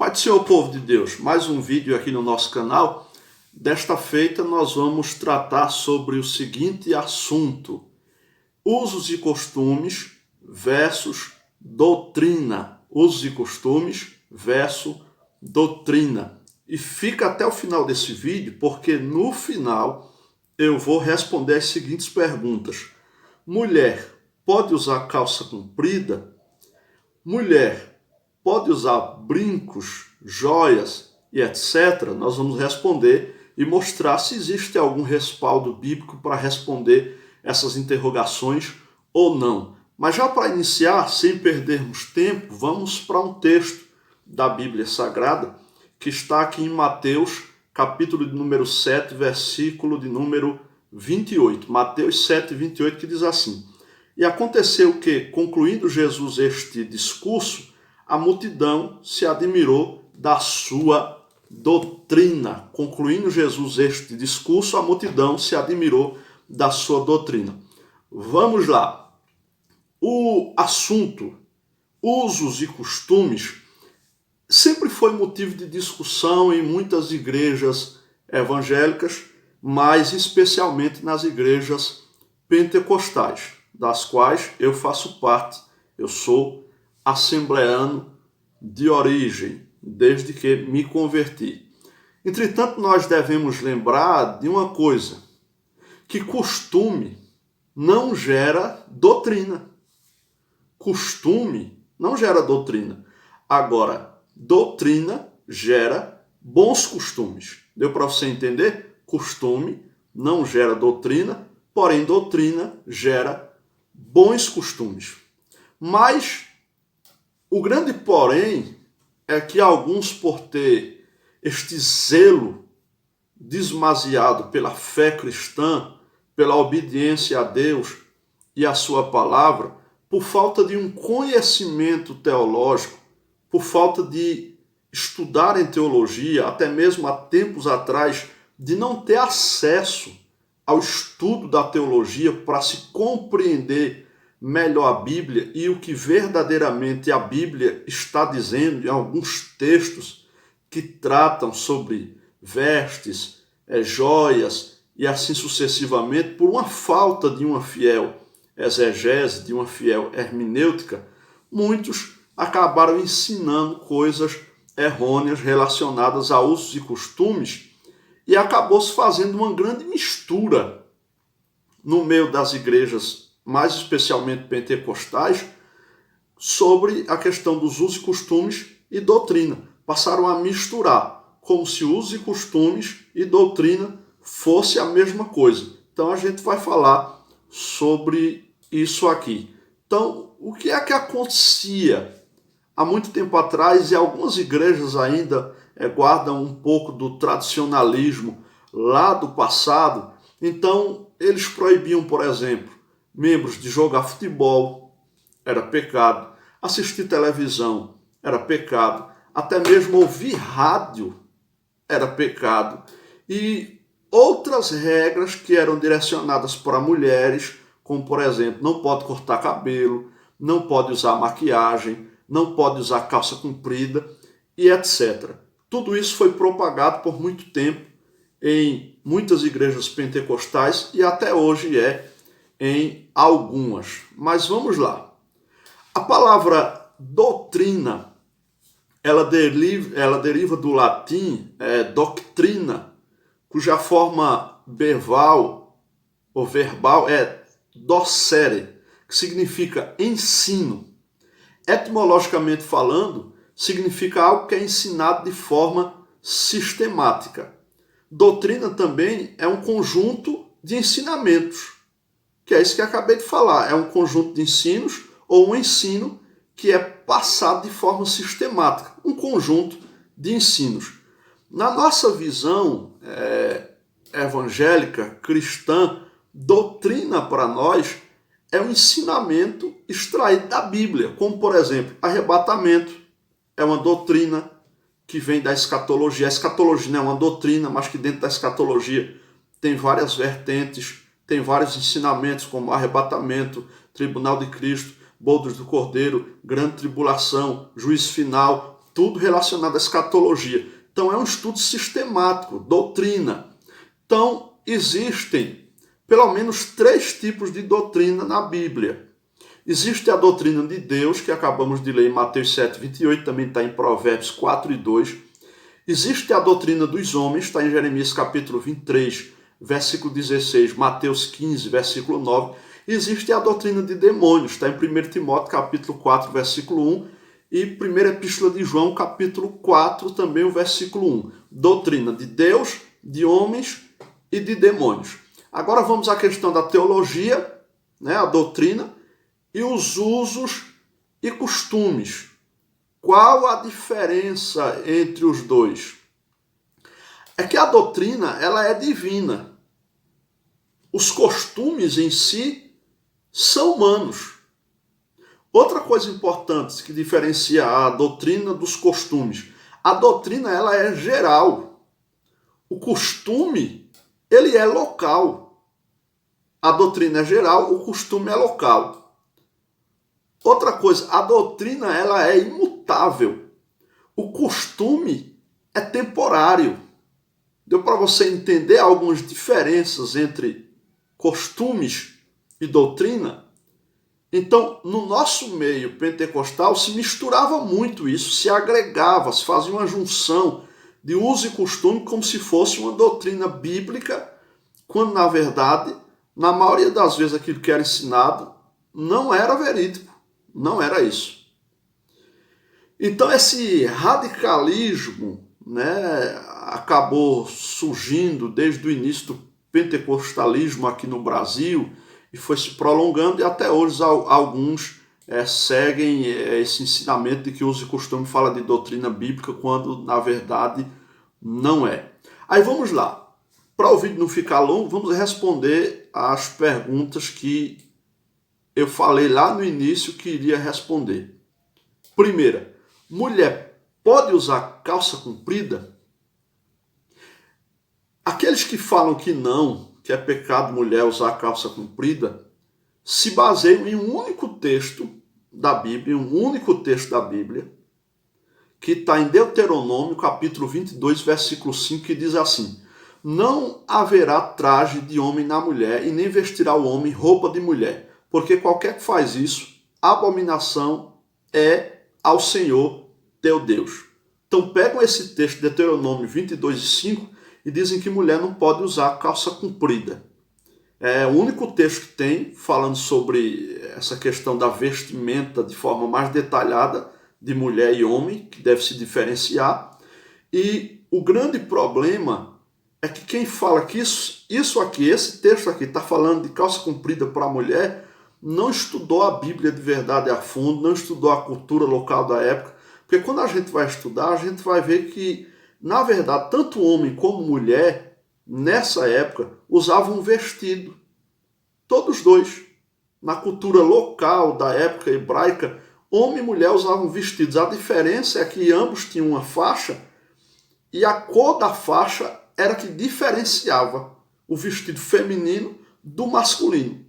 Pai do Senhor, povo de Deus, mais um vídeo aqui no nosso canal. Desta feita nós vamos tratar sobre o seguinte assunto: usos e costumes versus doutrina. Usos e costumes versus doutrina. E fica até o final desse vídeo, porque no final eu vou responder as seguintes perguntas. Mulher pode usar calça comprida? Mulher pode usar brincos, joias e etc. Nós vamos responder e mostrar se existe algum respaldo bíblico para responder essas interrogações ou não. Mas já para iniciar, sem perdermos tempo, vamos para um texto da Bíblia Sagrada que está aqui em Mateus, capítulo de número 7, versículo de número 28. Mateus 7, 28, que diz assim: E aconteceu que, concluindo Jesus este discurso, a multidão se admirou da sua doutrina. Concluindo Jesus este discurso, a multidão se admirou da sua doutrina. Vamos lá. O assunto, usos e costumes, sempre foi motivo de discussão em muitas igrejas evangélicas, mas especialmente nas igrejas pentecostais, das quais eu faço parte. Eu sou assembleano de origem, desde que me converti. Entretanto, nós devemos lembrar de uma coisa, que costume não gera doutrina. Costume não gera doutrina. Agora, doutrina gera bons costumes. Deu para você entender? Costume não gera doutrina, porém doutrina gera bons costumes. Mas o grande porém é que alguns, por ter este zelo demasiado pela fé cristã, pela obediência a Deus e a sua palavra, por falta de um conhecimento teológico, por falta de estudar em teologia, até mesmo há tempos atrás, de não ter acesso ao estudo da teologia para se compreender melhor a Bíblia e o que verdadeiramente a Bíblia está dizendo em alguns textos que tratam sobre vestes, joias e assim sucessivamente, por uma falta de uma fiel exegese, de uma fiel hermenêutica, muitos acabaram ensinando coisas errôneas relacionadas a usos e costumes e acabou-se fazendo uma grande mistura no meio das igrejas, mais especialmente pentecostais, sobre a questão dos usos e costumes e doutrina. Passaram a misturar, como se usos e costumes e doutrina fosse a mesma coisa. Então a gente vai falar sobre isso aqui. Então, o que é que acontecia há muito tempo atrás, e algumas igrejas ainda guardam um pouco do tradicionalismo lá do passado? Então, eles proibiam, por exemplo, membros de jogar futebol, era pecado. Assistir televisão era pecado. Até mesmo ouvir rádio era pecado. E outras regras que eram direcionadas para mulheres, como por exemplo, não pode cortar cabelo, não pode usar maquiagem, não pode usar calça comprida e etc. Tudo isso foi propagado por muito tempo em muitas igrejas pentecostais e até hoje é em algumas. Mas vamos lá. A palavra doutrina, ela deriva do latim doctrina, cuja forma verbal é docere, que significa ensino. Etimologicamente falando, significa algo que é ensinado de forma sistemática. Doutrina também é um conjunto de ensinamentos, que é isso que eu acabei de falar. É um conjunto de ensinos ou um ensino que é passado de forma sistemática. Um conjunto de ensinos. Na nossa visão evangélica, cristã, doutrina para nós é um ensinamento extraído da Bíblia, como por exemplo, arrebatamento é uma doutrina que vem da escatologia. A escatologia não é uma doutrina, mas que dentro da escatologia tem várias vertentes, tem vários ensinamentos, como arrebatamento, tribunal de Cristo, bodas do Cordeiro, grande tribulação, juízo final, tudo relacionado à escatologia. Então é um estudo sistemático, doutrina. Então existem pelo menos 3 tipos de doutrina na Bíblia. Existe a doutrina de Deus, que acabamos de ler em Mateus 7:28, também está em Provérbios 4:2. Existe a doutrina dos homens, está em Jeremias capítulo 23, versículo 16, Mateus 15, versículo 9. Existe a doutrina de demônios, está em 1 Timóteo capítulo 4, versículo 1, e 1 Epístola de João capítulo 4, também o versículo 1. Doutrina de Deus, de homens e de demônios. Agora vamos à questão da teologia, né, a doutrina, e os usos e costumes. Qual a diferença entre os dois? É que a doutrina, ela é divina. Os costumes em si são humanos. Outra coisa importante que diferencia a doutrina dos costumes. A doutrina, ela é geral. O costume, ele é local. A doutrina é geral, o costume é local. Outra coisa, a doutrina, ela é imutável. O costume é temporário. Deu para você entender algumas diferenças entre costumes e doutrina? Então, no nosso meio pentecostal, se misturava muito isso, se agregava, se fazia uma junção de uso e costume como se fosse uma doutrina bíblica, quando, na verdade, na maioria das vezes aquilo que era ensinado não era verídico, não era isso. Então, esse radicalismo, né, acabou surgindo desde o início do pentecostalismo aqui no Brasil e foi se prolongando, e até hoje alguns seguem esse ensinamento de que uso e costume fala de doutrina bíblica, quando na verdade não é. Aí vamos lá. Para o vídeo não ficar longo, vamos responder as perguntas que eu falei lá no início que iria responder. Primeira, mulher pode usar calça comprida? Aqueles que falam que não, que é pecado mulher usar calça comprida, se baseiam em um único texto da Bíblia, que está em Deuteronômio, capítulo 22, versículo 5, que diz assim: não haverá traje de homem na mulher, e nem vestirá o homem roupa de mulher, porque qualquer que faz isso, abominação é ao Senhor teu Deus. Então pegam esse texto de Deuteronômio 22, 5, e dizem que mulher não pode usar calça comprida. É o único texto que tem falando sobre essa questão da vestimenta de forma mais detalhada de mulher e homem, que deve se diferenciar. E o grande problema é que quem fala que isso aqui, esse texto aqui, está falando de calça comprida para a mulher, não estudou a Bíblia de verdade a fundo, não estudou a cultura local da época, porque quando a gente vai estudar, a gente vai ver que, na verdade, tanto homem como mulher, nessa época, usavam um vestido. Todos dois. Na cultura local da época hebraica, homem e mulher usavam vestidos. A diferença é que ambos tinham uma faixa e a cor da faixa era que diferenciava o vestido feminino do masculino.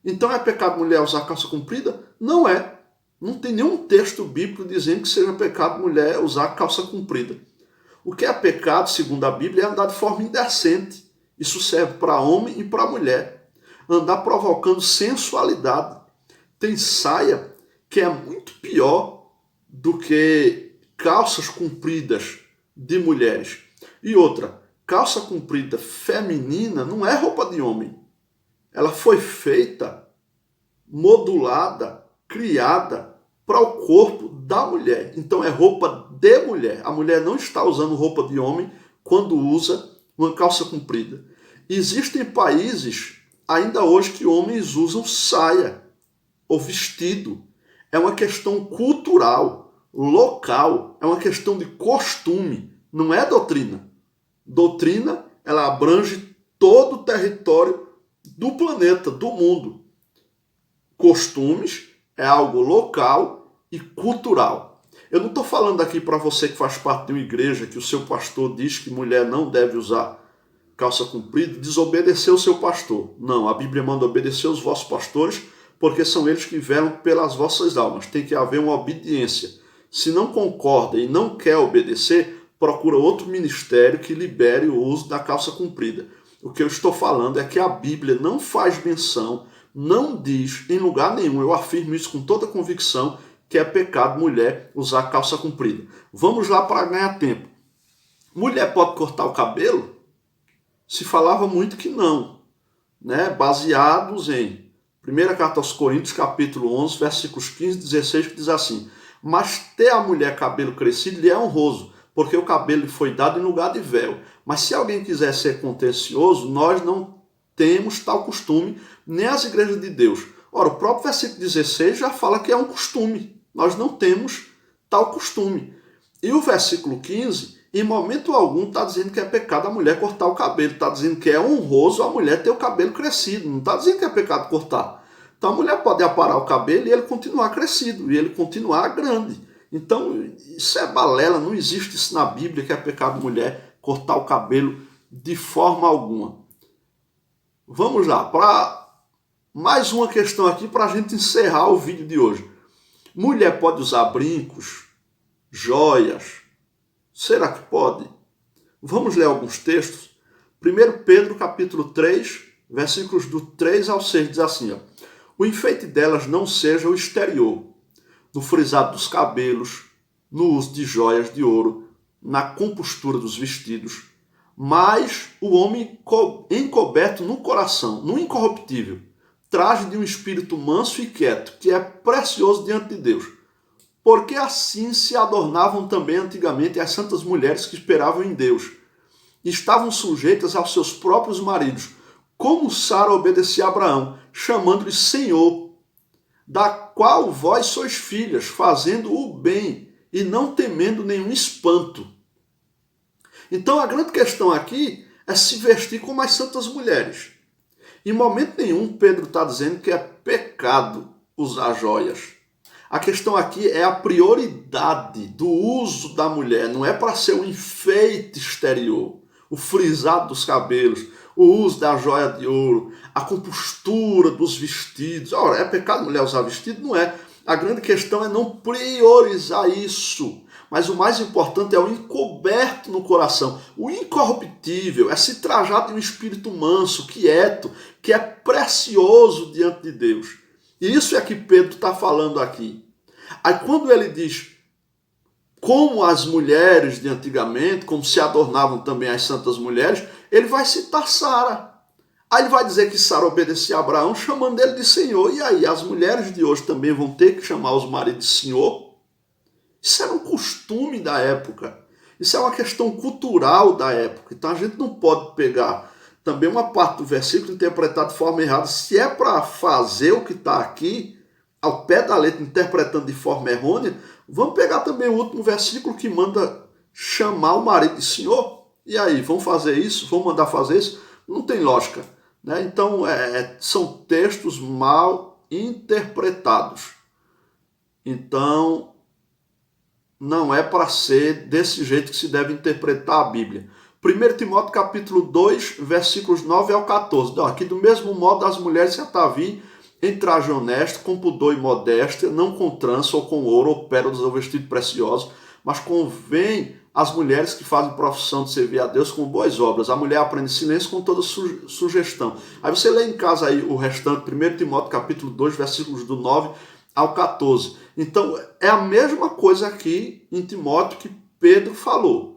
Então é pecado mulher usar calça comprida? Não é. Não tem nenhum texto bíblico dizendo que seja pecado mulher usar calça comprida. O que é pecado, segundo a Bíblia, é andar de forma indecente. Isso serve para homem e para mulher. Andar provocando sensualidade. Tem saia que é muito pior do que calças compridas de mulheres. E outra, calça comprida feminina não é roupa de homem. Ela foi feita, modulada, criada para o corpo da mulher. Então é roupa de mulher. A mulher não está usando roupa de homem quando usa uma calça comprida. Existem países ainda hoje que homens usam saia ou vestido. É uma questão cultural, local, é uma questão de costume, não é doutrina. Doutrina, ela abrange todo o território do planeta, do mundo. Costumes é algo local e cultural. Eu não estou falando aqui para você que faz parte de uma igreja que o seu pastor diz que mulher não deve usar calça comprida, desobedecer o seu pastor. Não, a Bíblia manda obedecer os vossos pastores, porque são eles que velam pelas vossas almas. Tem que haver uma obediência. Se não concorda e não quer obedecer, procura outro ministério que libere o uso da calça comprida. O que eu estou falando é que a Bíblia não faz menção, não diz em lugar nenhum, eu afirmo isso com toda convicção, que é pecado mulher usar calça comprida. Vamos lá para ganhar tempo. Mulher pode cortar o cabelo? Se falava muito que não, né? Baseados em 1ª Carta aos Coríntios, capítulo 11, versículos 15 e 16, que diz assim: mas ter a mulher cabelo crescido lhe é honroso, porque o cabelo lhe foi dado em lugar de véu. Mas se alguém quiser ser contencioso, nós não temos tal costume, nem as igrejas de Deus. Ora, o próprio versículo 16 já fala que é um costume. Nós não temos tal costume. E o versículo 15, em momento algum, está dizendo que é pecado a mulher cortar o cabelo. Está dizendo que é honroso a mulher ter o cabelo crescido. Não está dizendo que é pecado cortar. Então a mulher pode aparar o cabelo e ele continuar crescido, e ele continuar grande. Então isso é balela, não existe isso na Bíblia, que é pecado mulher cortar o cabelo de forma alguma. Vamos lá, para mais uma questão aqui para a gente encerrar o vídeo de hoje. Mulher pode usar brincos, joias? Será que pode? Vamos ler alguns textos. 1 Pedro capítulo 3, versículos do 3 ao 6, diz assim, ó: o enfeite delas não seja o exterior, no frisado dos cabelos, no uso de joias de ouro, na compostura dos vestidos, mas o homem encoberto no coração, no incorruptível, traje de um espírito manso e quieto, que é precioso diante de Deus. Porque assim se adornavam também antigamente as santas mulheres que esperavam em Deus. Estavam sujeitas aos seus próprios maridos, como Sara obedecia a Abraão, chamando-lhe Senhor, da qual vós sois filhas, fazendo o bem e não temendo nenhum espanto. Então a grande questão aqui é se vestir como as santas mulheres. Em momento nenhum Pedro está dizendo que é pecado usar joias. A questão aqui é a prioridade do uso da mulher, não é para ser um enfeite exterior, o frisado dos cabelos, o uso da joia de ouro, a compostura dos vestidos. Ora, é pecado mulher usar vestido? Não é. A grande questão é não priorizar isso. Mas o mais importante é o encoberto no coração. O incorruptível é se trajar de um espírito manso, quieto, que é precioso diante de Deus. E isso é que Pedro está falando aqui. Aí quando ele diz como as mulheres de antigamente, como se adornavam também as santas mulheres, ele vai citar Sara. Aí ele vai dizer que Sara obedecia a Abraão, chamando ele de Senhor. E aí, as mulheres de hoje também vão ter que chamar os maridos de Senhor? Isso era um costume da época. Isso é uma questão cultural da época. Então a gente não pode pegar também uma parte do versículo e interpretar de forma errada. Se é para fazer o que está aqui, ao pé da letra, interpretando de forma errônea, vamos pegar também o último versículo que manda chamar o marido de Senhor. E aí, vão fazer isso? Vão mandar fazer isso? Não tem lógica, né? Então, são textos mal interpretados. Então, não é para ser desse jeito que se deve interpretar a Bíblia. 1 Timóteo capítulo 2, versículos 9 ao 14. Então, aqui do mesmo modo as mulheres se ataviem em traje honesto, com pudor e modéstia, não com trança ou com ouro ou pérolas ou vestido precioso, mas convém as mulheres que fazem profissão de servir a Deus com boas obras. A mulher aprende silêncio com toda sugestão. Aí você lê em casa aí o restante, 1 Timóteo capítulo 2, versículos do 9 ao 14. Então, é a mesma coisa aqui em Timóteo que Pedro falou.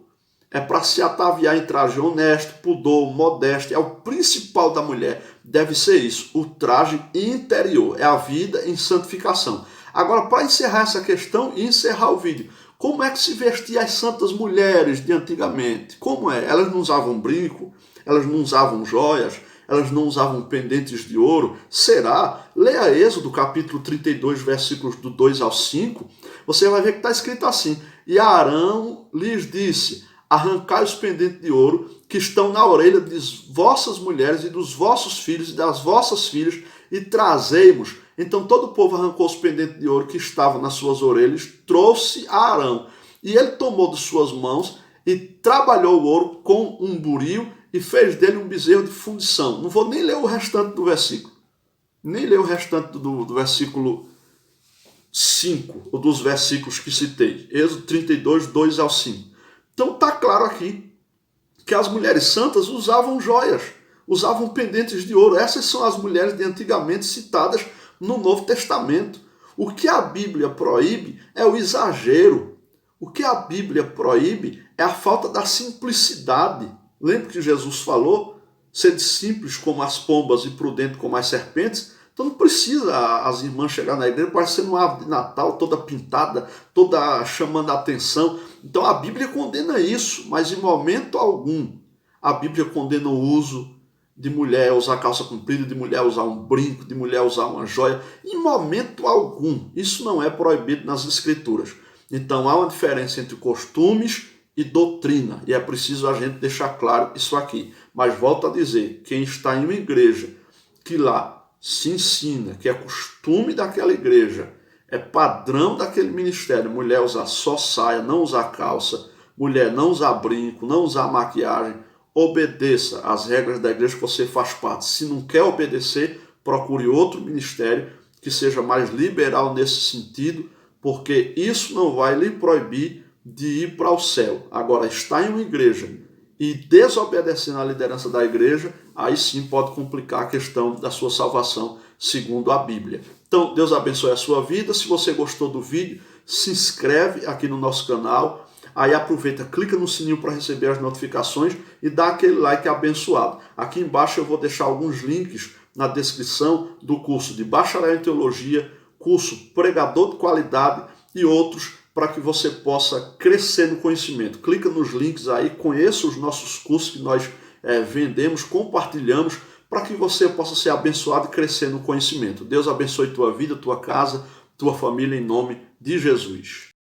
É para se ataviar em traje honesto, pudor, modéstia. É o principal da mulher. Deve ser isso, o traje interior. É a vida em santificação. Agora, para encerrar essa questão e encerrar o vídeo, como é que se vestia as santas mulheres de antigamente? Como é? Elas não usavam brinco? Elas não usavam joias? Elas não usavam pendentes de ouro? Será? Leia Êxodo, capítulo 32, versículos do 2 ao 5. Você vai ver que está escrito assim: e Arão lhes disse: arrancai os pendentes de ouro que estão na orelha de vossas mulheres e dos vossos filhos e das vossas filhas e trazei-mos. Então todo o povo arrancou os pendentes de ouro que estavam nas suas orelhas, trouxe a Arão. E ele tomou de suas mãos e trabalhou o ouro com um buril e fez dele um bezerro de fundição. Não vou nem ler o restante do versículo. Nem ler o restante do versículo 5, ou dos versículos que citei. Êxodo 32, 2 ao 5. Então está claro aqui que as mulheres santas usavam joias, usavam pendentes de ouro. Essas são as mulheres de antigamente citadas no Novo Testamento. O que a Bíblia proíbe é o exagero. O que a Bíblia proíbe é a falta da simplicidade. Lembra que Jesus falou? Sede simples como as pombas e prudente como as serpentes. Então não precisa as irmãs chegar na igreja parecendo uma árvore de Natal toda pintada, toda chamando a atenção. Então a Bíblia condena isso, mas em momento algum a Bíblia condena o uso de mulher usar calça comprida, de mulher usar um brinco, de mulher usar uma joia. Em momento algum. Isso não é proibido nas Escrituras. Então há uma diferença entre costumes e doutrina. E é preciso a gente deixar claro isso aqui. Mas volto a dizer, quem está em uma igreja que lá se ensina, que é costume daquela igreja, é padrão daquele ministério, mulher usar só saia, não usar calça, mulher não usar brinco, não usar maquiagem, obedeça às regras da igreja que você faz parte. Se não quer obedecer, procure outro ministério que seja mais liberal nesse sentido, porque isso não vai lhe proibir de ir para o céu. Agora, estar em uma igreja e desobedecendo à liderança da igreja, aí sim pode complicar a questão da sua salvação, segundo a Bíblia. Então, Deus abençoe a sua vida. Se você gostou do vídeo, se inscreve aqui no nosso canal. Aí aproveita, clica no sininho para receber as notificações e dá aquele like abençoado. Aqui embaixo eu vou deixar alguns links na descrição do curso de Bacharel em Teologia, curso Pregador de Qualidade e outros para que você possa crescer no conhecimento. Clica nos links aí, conheça os nossos cursos que nós vendemos, compartilhamos, para que você possa ser abençoado e crescer no conhecimento. Deus abençoe tua vida, tua casa, tua família, em nome de Jesus.